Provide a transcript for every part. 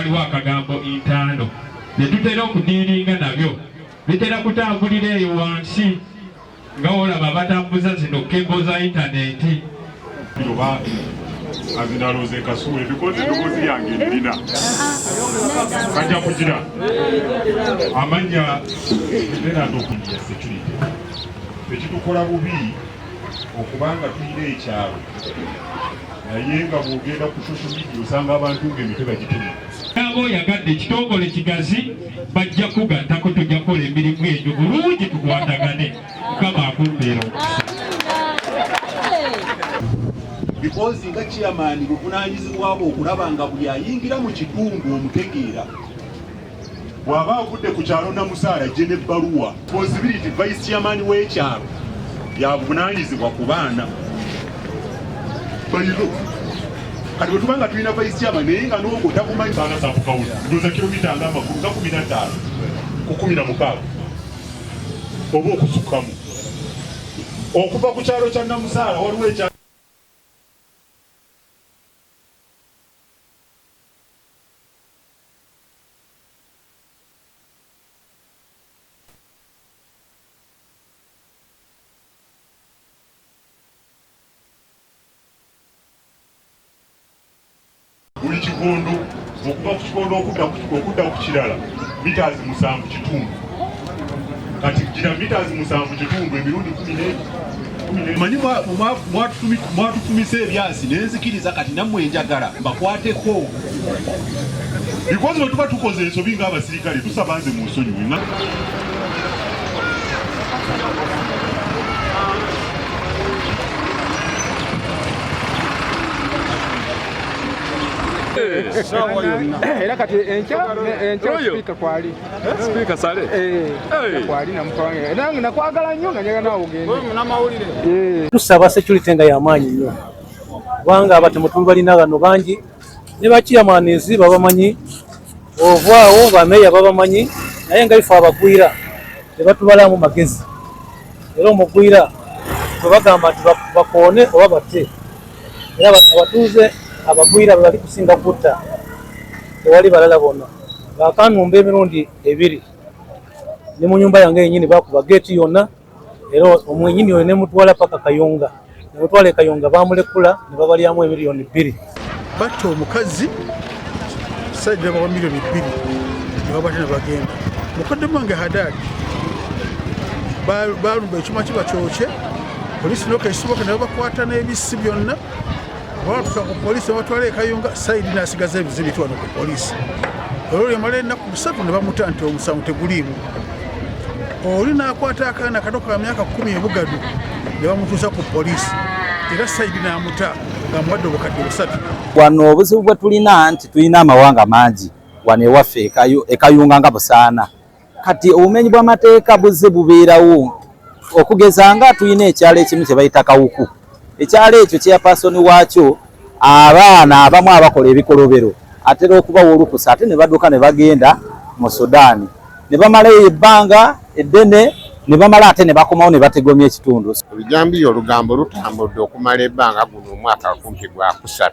waliwo akagambo intaano bye tutera okudiiringa nabyo bitera kutambulira eyo wansi nga olaba batambuza zino kebo za intaneti azinaloze kasuule because eddoboozi yange nirina kajja kugira amanya erado okunya security ekitukola bubi okubanga tuyina ekyalo naye nga bwogenda ku social media osanga abantu ng'emitwe bagitumi aba oyagadde ekitongole kigazi bajja kugattako tujja kukola emirimu egyo bulungi tukwatagane mukama akumbeera because nga chairman buvunaanyizibwa bwo okulaba nga buli ayingira mu kitundu omutegeera bw'aba avudde ku kyalo Namusaala gye n'ebbaluwa responsibility vice chairman w'ekyalo yabuvunaanyizibwa ku baana bayiro kati bwe tubanga tulina vice chairman naye nga n'ogwo takumanyi baana saakukawula ndowooza kilomita nga amakulu nga 15 ku 16 oba okusukkamu okuva ku kyalo kya Namusaala waliwo ekyalo buli kikondo okuva ku kikondo okudda ku kirala mitaazi 7 kitundu kati gira mitaazi 7 kitundu emirundi 10 manyi mwatutumisa ebyasi nenzikiriza kati nammwe enjagala mbakwateko because bwe tuba tukoze ensobi ng'abasirikale tusaba nze mu nsonyiwe era kati enkya speaker kwali speaker sale kwali namutwange nange nakwagala nnyo nga njagala nawe ogende n'amawulire tusaba security nga y'amaanyi nnyo kubanga abatemutu balina bano bangi ne bakiyamanezi babamanyi ovaawo bameeya babamanyi naye nga ife abagwira tebatubalamu magezi era omugwira twebagamba nti bakoone oba batte era abatuuze abagwira bali kusinga kutta tewali balala bonna bakanumba emirundi 2 ne mu nyumba yange yenyini bakuba geeti yonna era omwenyini oyo ne mutwala paka Kayunga ne mutwala Kayunga bamulekula ne babalyamu emiliyoni 2 batta omukazi sajja bawa miliyoni 2 ne babatena bagenda mukadde mwange Hadadi balumba ekyuma kiba kyokye polisi nokaisiboka ne bakwata n'ebisi byonna watuka ku polisi batwala Kayunga Saidi nasigaza ebizibitu wano ku polisi olwo yamala ennaku 3 ne bamuta nti omusango teguliimu oli n'akwata akaana kato ka myaka 10 ebugadu ne bamutuusa ku polisi era Saidi n'amuta nga muwadde obukadde 3 wano obuzibu bwe tulina nti tulina amawanga mangi wano ewaffe Kayunga nga Busaana kati obumenyi bw'amateeka buzze bubeerawo okugeza nga tulina ekyalo ekimu kye bayita Kawuku ekyalo ekyo kyapasoni waakyo abaana abamu abakola ebikolobero atera okubawa olukusa ate ne badduka ne bagenda mu Sudaani ne bamalayo ebbanga eddene ne bamala ate ne bakomawo ne bategomya ekitundu. Olujambiya olugambo lutambudde okumala ebbanga guno omwaka kumpi gwa 3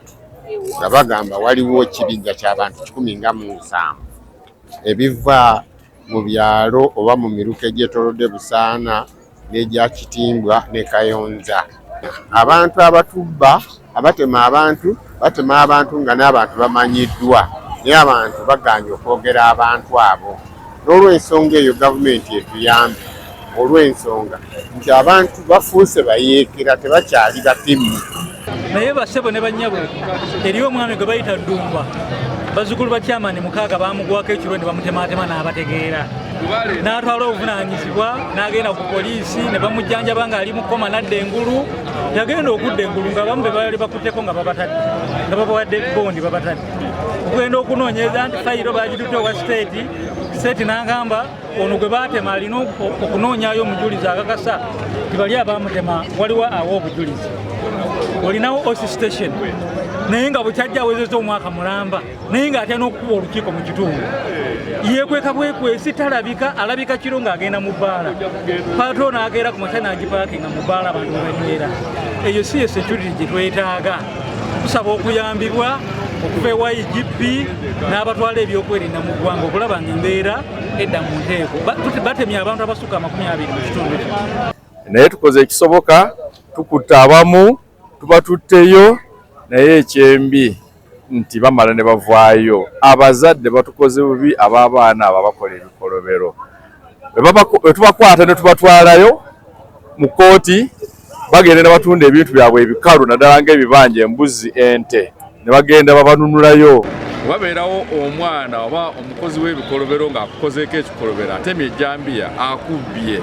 nga bagamba waliwo ekibinja ky'abantu 17 ebiva mu byalo oba mu miruka egyetoolodde Busaana n'egya Kitimbwa ne Kayonza. Abantu abatubba abatema abantu nga n'abantu bamanyiddwa naye abantu baganye okwogera abantu abo n'olw'ensonga eyo gavumenti etuyambe olw'ensonga nti abantu bafuuse bayeekera tebakyali batimu naye basebo ne bannyabo eriyo omwami gwe bayita Ddumba bazzukulu ba chairman 6 bamugwako ekiro ne bamutematema n'abategeera n'atwala obuvunaanyizibwa n'agenda ku poliisi ne bamujjanjaba nga ali mu kkoma n'adda engulu yagenda okudda engulu nga bamu be bali bakutteko nga babatadde nga babawadde bondi babatadde okugenda okunoonyeza nti fayiro bagitutte owa state n'agamba ono gwe baatema alina okunoonyayo omujulizi akakasa ti bali abamutema waliwo awo obujulizi olinawo osi station naye nga bukyajja awezezza omwaka mulamba naye ng'atya n'okukuba olukiiko mu kitundu yeekweka bwekwesi talabika alabika kiro ng'agenda mu bbaala patro n'ageera ku makya n'agipaakinga mu bbaala abantu banywera eyo si ye security gye twetaaga tusaba okuyambibwa okuva ewa IGP n'abatwala ebyokwerinda mu ggwanga okulaba ng'embeera edda mu nteeko. Batemye abantu abasukka 20 mu kitundu kino. Naye tukoze ekisoboka, tukutta abamu tubatutteyo, naye ekyembi nti bamala ne bavaayo. Abazadde batukoze bubi ab'abaana ababakola ebikolobero. Bwe tubakwata ne tubatwalayo mu kooti, bagenda ne batunda ebintu byabwe ebikalu naddala ng'ebibanja, embuzi, ente, ne bagenda babanunulayo. Wabeerawo omwana oba omukozi w'ebikolobero ng'akukozeeko ekikolobero atemye ejjambiya akubbye,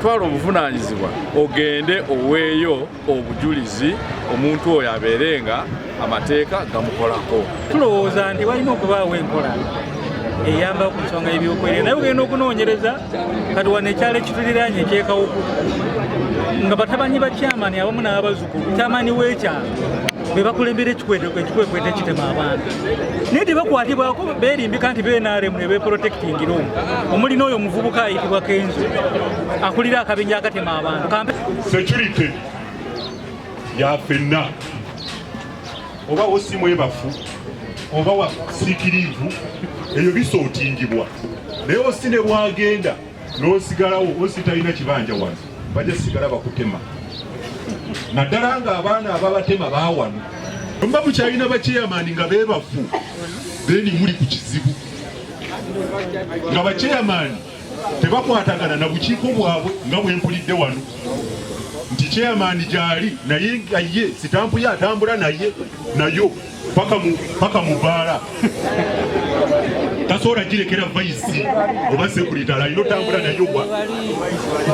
twala obuvunaanyizibwa ogende oweeyo obujulizi omuntu oyo abeerenga amateeka gamukolako. Tulowooza nti walina okubaawo enkola eyamba ku nsonga y'ebyokwerinda, naye ogenda okunoonyereza kati wano ekyalo ekituliraanye ekyekawuku nga batabanyi ba kyamaani abamu n'abazzukulu, kyamaani w'ekyalo be bakulembera ekikwekweta ekitema abantu, naye tebakwatibwako beerimbika nti BNRM ne beeprotectingira omuli n'oyo omuvubuka ayitibwa Kenzo akulira akabinja akatema abantu. Security ya ffenna, oba wosi mwebafu oba wasiikirivu, eyo bisootingibwa. Naye osi ne bwagenda n'osigalawo, osi talina kibanja wano, bajja sigala bakutema. Naddala ng'abaana ababatema baawano. Mba mukyalina bakyeyamaani nga beebafu, beeni muli ku kizibu. Nga bakyeyamaani tebakwatagana na bukiiko bwabwe nga bwe mpulidde wano. Nti kyeyamaani gy'ali naye nga ye sitampu ye atambula nayo paka mu bbaala. Tasobola girekera vayisi oba sekuritala alina otambula nayo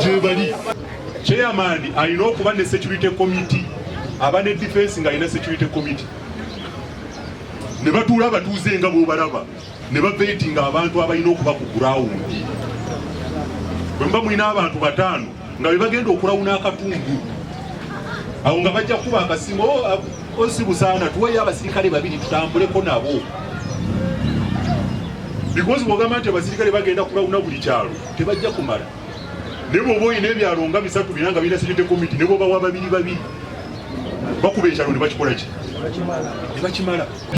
gyebali. Chairman alina okuba ne security committee, aba ne defense nga alina security committee. Ne batuula abatuuze nga bw'obalaba, ne bavetinga abantu abalina okuba ku ground. Bwe mba mulina abantu 5 nga bwe bagenda okulawuna akatundu, awo nga bajja kuba akasimu, osibusaana tuweeyo abasirikale 2 tutambuleko nabo. Because bw'ogamba nti abasirikale bagenda kulawuna buli kyalo, tebajja kumala. Nebo boyi n'ebyalo nga 3 biranga birina security committee, nebo bawa 2 bakuba ekyalo ne bakikola ki? Ne bakimala.